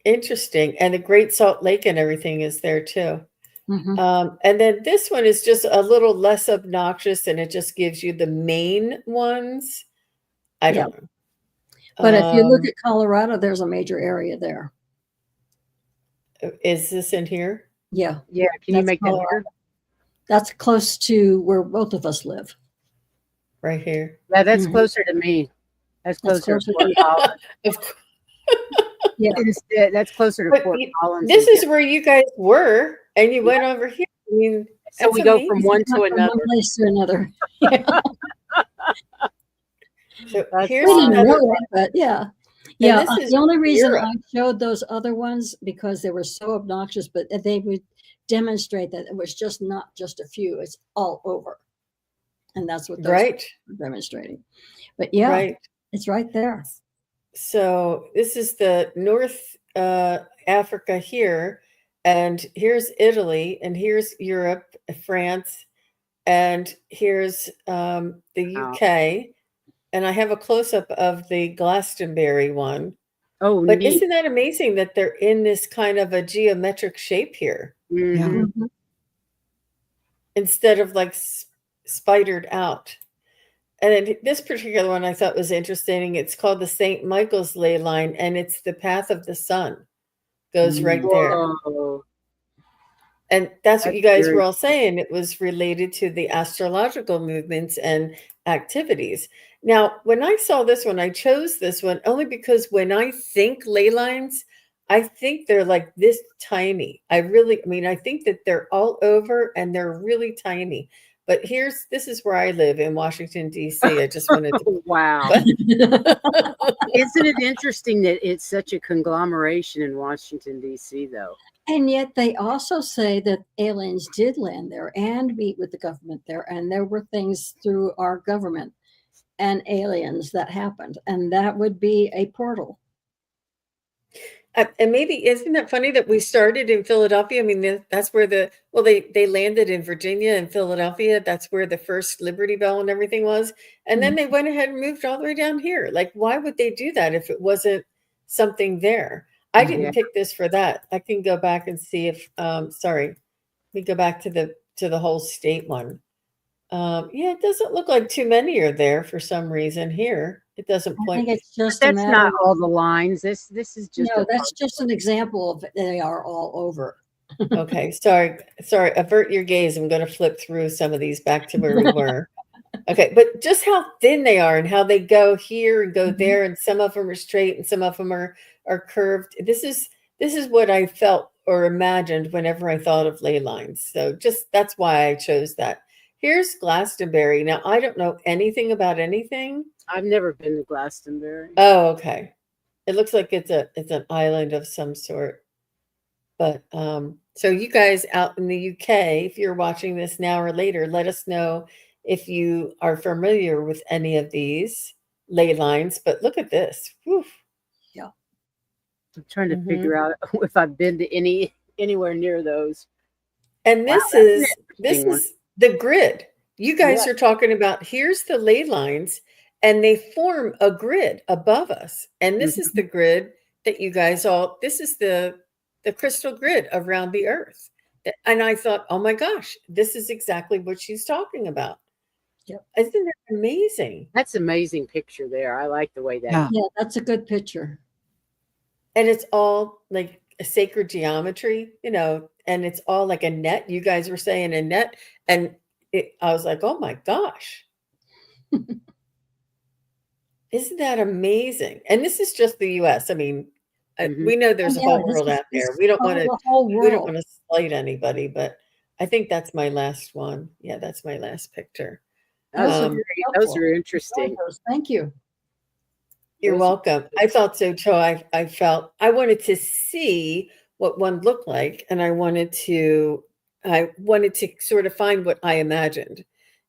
Interesting. And the Great Salt Lake and everything is there too. mhm. And then this one is just a little less obnoxious and it just gives you the main ones. I Yeah. don't know. But if you look at Colorado, there's a major area there. Is this in here? Yeah. Yeah. Can you That's make that Colorado. bigger? That's close to where both of us live. Right here. Yeah, that's Mhm. closer to me. That's That's closer to closer Fort Collins. Of course. Yeah. That's closer to But Fort Collins. this than is where you guys were and you went over here. I mean, So that's we go from amazing. one to Not from another. one place to another. Yeah. So That's here's We didn't another know one. it, but yeah. And Yeah. this is The only reason Europe. I showed those other ones because they were so obnoxious, but they would demonstrate that it was just not just a few, it's all over. And that's what those Right. were demonstrating. But yeah, Right. it's right there. So this is the North Africa here, and here's Italy, and here's Europe, France, and here's the Wow. UK, and I have a close up of the Glastonbury one. Oh, But neat. isn't that amazing that they're in this kind of a geometric shape here Mhm. Mhm. instead of like spidered out? And then this particular one I thought was interesting. It's called the St. Michael's ley line, and it's the path of the sun goes right there. Whoa, And that's what that's you guys very were all saying. It was related to the astrological movements and activities. Now, when I saw this one, I chose this one only because when I think ley lines, I think they're like this tiny. I mean, I think that they're all over and they're really tiny. But this is where I live in Washington, D.C. I just wanted to. wow. But Isn't it interesting that it's such a conglomeration in Washington, D.C., though? And yet they also say that aliens did land there and meet with the government there. And there were things through our government and aliens that happened. And that would be a portal. And maybe isn't it funny that we started in Philadelphia? I mean, that's where they landed in Virginia and Philadelphia. That's where the first Liberty Bell and everything was. And then they went ahead and moved all the way down here. Like, why would they do that if it wasn't something there? I didn't Yeah. pick this for that. I can go back and see if sorry. Let me go back to the whole state one. Yeah, it doesn't look like too many are there for some reason here. It doesn't I point. think it's just a That's matter not of, all the lines. This is just no, a that's just an example of they are all over. Okay, sorry. Avert your gaze. I'm going to flip through some of these back to where we were. Okay, but just how thin they are and how they go here and go there, and some of them are straight and some of them are curved. This is what I felt or imagined whenever I thought of ley lines. So that's why I chose that. Here's Glastonbury. Now I don't know anything about anything. I've never been to Glastonbury. Oh, okay. It looks like it's an island of some sort. But so you guys out in the UK, if you're watching this now or later, let us know if you are familiar with any of these ley lines. But look at this. Whew. I'm trying to Mhm. figure out if I've been to anywhere near those. And Wow, this that's an is interesting one. the grid. You guys Yeah. are talking about here's the ley lines, and they form a grid above us. And this is the grid that you guys this is the crystal grid around the earth. And I thought, oh my gosh, this is exactly what she's talking about. Yep. Isn't that amazing? That's an amazing picture there. I like the way that. Yeah. Yeah, that's a good picture. And it's all like a sacred geometry, and it's all like a net. You guys were saying a net, and I was like, oh my gosh. Isn't that amazing? And this is just the US. I mean, we know there's a Yeah, whole this world is- out there. this We don't is want to the whole we don't world. want to slight anybody, but I think that's my last one. Yeah, that's my last picture. Those are Um, very Those helpful. are interesting. Thank you. You're Those- welcome. I thought so too. I felt I wanted to see what one looked like, and I wanted to sort of find what I imagined.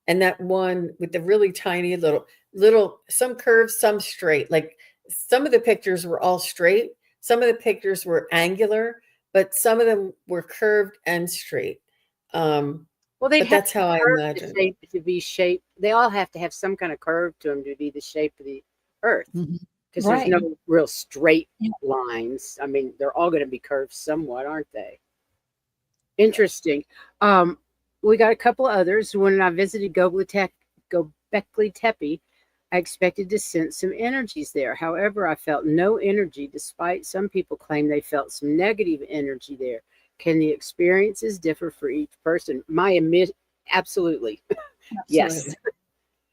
And that one with the really tiny little some curves, some straight. Like some of the pictures were all straight, some of the pictures were angular, but some of them were curved and straight. Well, they But that's how I imagined. to be shaped. They all have to have some kind of curve to them to be the shape of the Earth, Mhm. because Right. there's no real straight Yeah. lines. I mean, they're all going to be curved somewhat, aren't they? Interesting. We got a couple of others. When I visited Göbekli Tepe, I expected to sense some energies there. However, I felt no energy, despite some people claim they felt some negative energy there. Can the experiences differ for each person? Absolutely. Yes. Absolutely.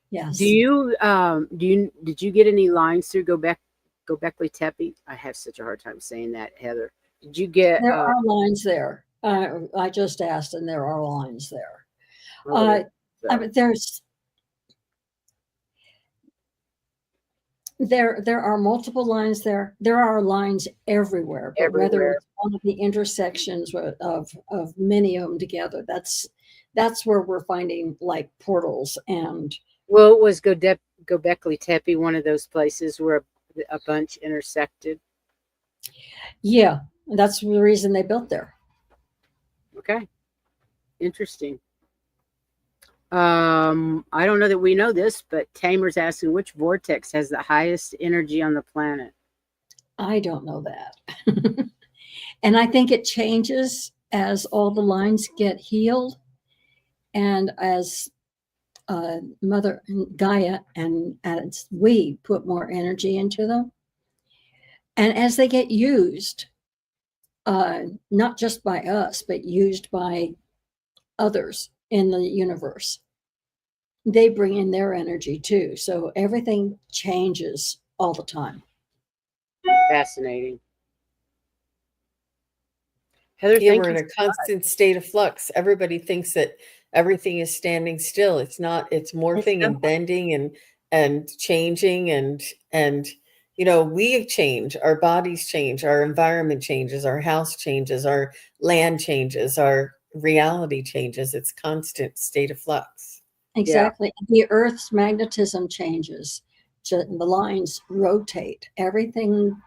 Yes. Did you get any lines through Göbekli Tepe? I have such a hard time saying that, Heather. Did you get There are lines there. I just asked, and there are lines there. oh, I mean, there are multiple lines there. There are lines everywhere, but whether Everywhere. it's one of the intersections of many of them together, that's where we're finding like portals and well, was Göbekli Tepe one of those places where a bunch intersected? yeah, that's the reason they built there. Okay. Interesting. I don't know that we know this, but Tamer's asking which vortex has the highest energy on the planet. I don't know that. And I think it changes as all the lines get healed and as Mother Gaia, and as we put more energy into them, and as they get used, not just by us, but used by others in the universe, they bring in their energy too. So everything changes all the time. Fascinating. Heather, Yeah, thank we're you. in a constant state of flux. Everybody thinks that everything is standing still. It's not. It's morphing and bending and changing and we change, our bodies change, our environment changes, our house changes, our land changes, our reality changes. It's constant state of flux. Exactly. The Earth's magnetism changes. The lines rotate. Everything.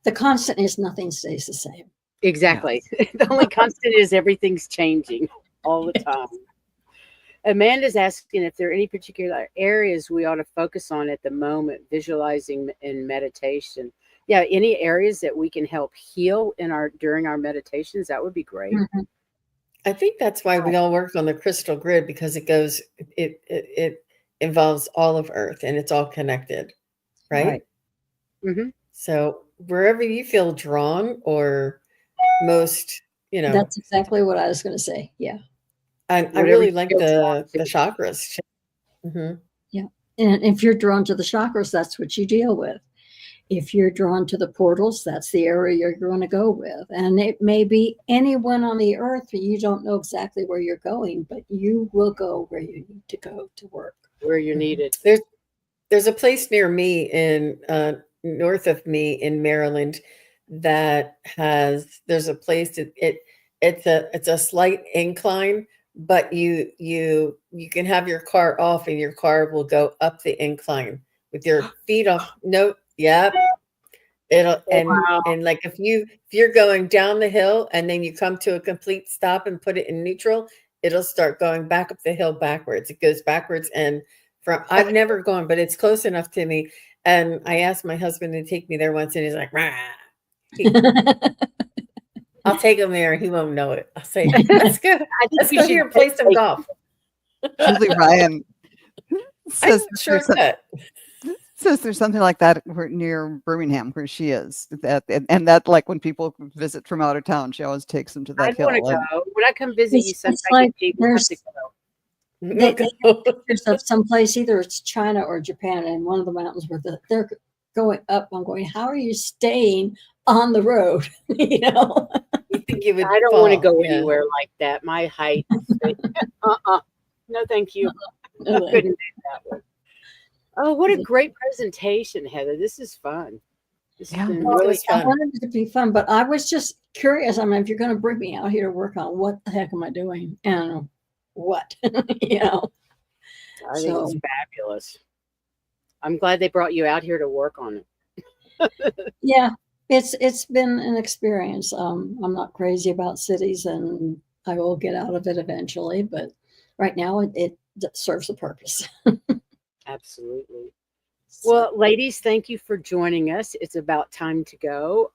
The constant is nothing stays the same. Exactly. The only constant is everything's changing all the time. Amanda's asking if there are any particular areas we ought to focus on at the moment, visualizing and meditation. Yeah, any areas that we can help heal during our meditations, that would be great. Mm-hmm. I think that's why we all work on the crystal grid, because it involves all of Earth and it's all connected, right? Mm-hmm. So wherever you feel drawn or most, That's exactly what I was going to say. Yeah. I really like the chakras. Mm-hmm. Yeah. And if you're drawn to the chakras, that's what you deal with. If you're drawn to the portals, that's the area you're going to go with. And it may be anyone on the earth, you don't know exactly where you're going, but you will go where you need to go to work. Where you're needed. There's a place near me in north of me in Maryland that there's a place it's a slight incline, but you can have your car off and your car will go up the incline with your feet off. No, yep. It'll and like if you're going down the hill and then you come to a complete stop and put it in neutral, it'll start going back up the hill backwards. It goes backwards, and I've never gone, but it's close enough to me. And I asked my husband to take me there once, and he's like, Rah. I'll take him there. He won't know it. I'll say, let's go. Let's go here and play some golf. Julie Ryan says there's something like that near Birmingham where she is. That like when people visit from out of town, she always takes them to that hill. I want to go. When I come visit you sometime, like there's someplace, either it's China or Japan, and one of the mountains where they're going up. I'm going, how are you staying on the road? You think you would I don't want to go anywhere like that. My height. No, thank you. I couldn't do that one. Oh, what a great presentation, Heather. This is fun. This has been really fun. I wanted it to be fun, but I was just curious. I mean, if you're going to bring me out here to work on, what the heck am I doing? And what? I think it's fabulous. I'm glad they brought you out here to work on it. Yeah, it's been an experience. I'm not crazy about cities, and I will get out of it eventually, but right now it serves a purpose. Absolutely. Well, ladies, thank you for joining us. It's about time to go.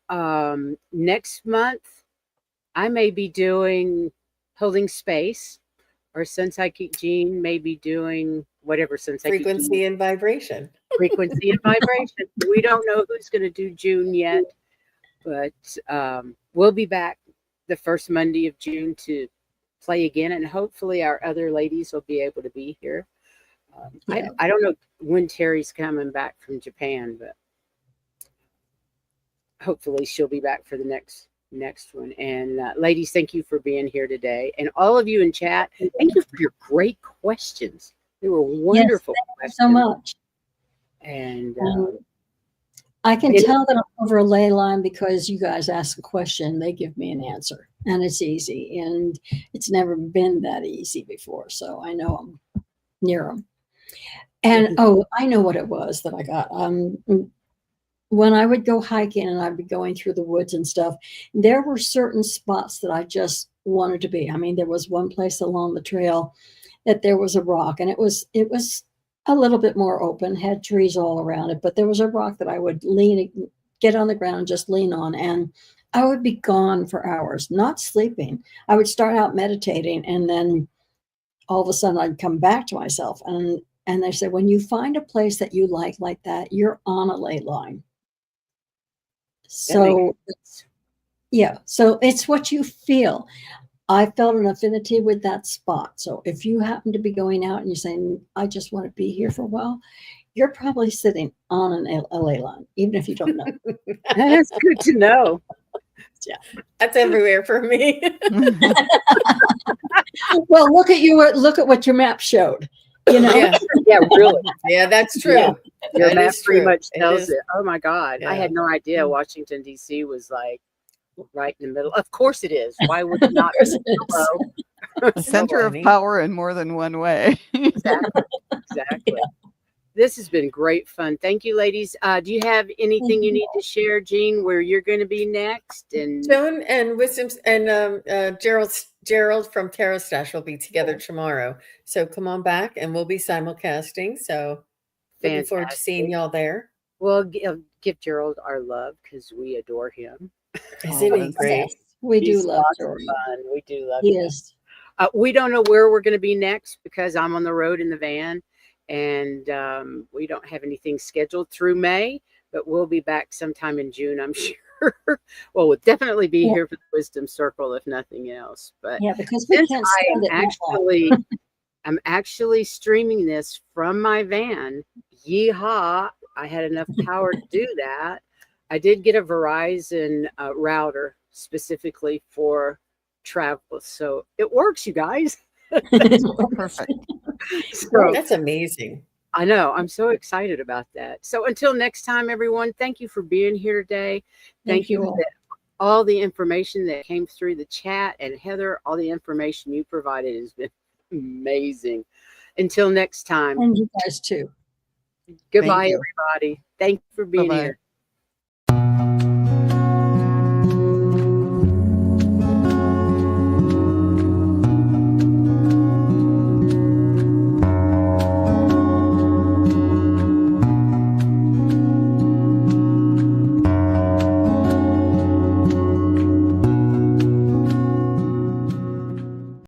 Next month, I may be doing Holding Space, or Sensei Jean may be doing whatever Sensei Frequency and Vibration. Frequency and Vibration. We don't know who's going to do June yet, but we'll be back the first Monday of June to play again, and hopefully our other ladies will be able to be here. I don't know when Terry's coming back from Japan, but hopefully she'll be back for the next one. And ladies, thank you for being here today. And all of you in chat, thank you for your great questions. They were wonderful questions. So much. And I can tell that I'm over a ley line because you guys ask a question, they give me an answer, and it's easy. And it's never been that easy before, so I know I'm near them. And I know what it was that I got. When I would go hiking and I'd be going through the woods and stuff, there were certain spots that I just wanted to be. I mean, there was one place along the trail that there was a rock, and it was a little bit more open, had trees all around it, but there was a rock that I would get on the ground and just lean on, and I would be gone for hours, not sleeping. I would start out meditating, and then all of a sudden I'd come back to myself, and they said, when you find a place that you like that, you're on a ley line. So yeah, so it's what you feel. I felt an affinity with that spot. So if you happen to be going out and you're saying, I just want to be here for a while, you're probably sitting on a ley line, even if you don't know. That's good to know. Yeah. That's everywhere for me. Well, look at what your map showed. You know, Yeah. Yeah, really. Yeah, that's true. Yeah. Your That map is pretty true. much It tells is. it. Oh my God. I Yeah. had no idea Washington, D.C. was like right in the middle. Of course it is. Why would it not Of course be? it is. Hello. A center of funny. power in more than one way. Exactly. Exactly. This has been great fun. Thank you, ladies. Do you have anything you need to share, Jean, where you're going to be next? And Joan and Wisdom's and Gerald from Tarot Stash will be together tomorrow. So come on back and we'll be simulcasting. So looking forward to seeing fantastic. y'all there. Well, give Gerald our love because we adore him. Isn't he Yes. great? Yes, we do He's love lots of Jordan. fun. We do love He him. is. We don't know where we're going to be next because I'm on the road in the van, and we don't have anything scheduled through May, but we'll be back sometime in June, I'm sure. Well, we'll definitely be Yeah. here for the Wisdom Circle, if nothing else. But Yeah, because we since can't I stand am it that long. actually, I'm actually streaming this from my van. Yeehaw! I had enough power to do that. I did get a Verizon router specifically for travel, so it works, you guys. Perfect. So That's amazing. I know, I'm so excited about that. So until next time, everyone, thank you for being here today. Thank you all. for all the information that came through the chat, and Heather, all the information you provided has been amazing. Until next time, And you guys too. goodbye, you. everybody. Thank you for being Bye-bye. here.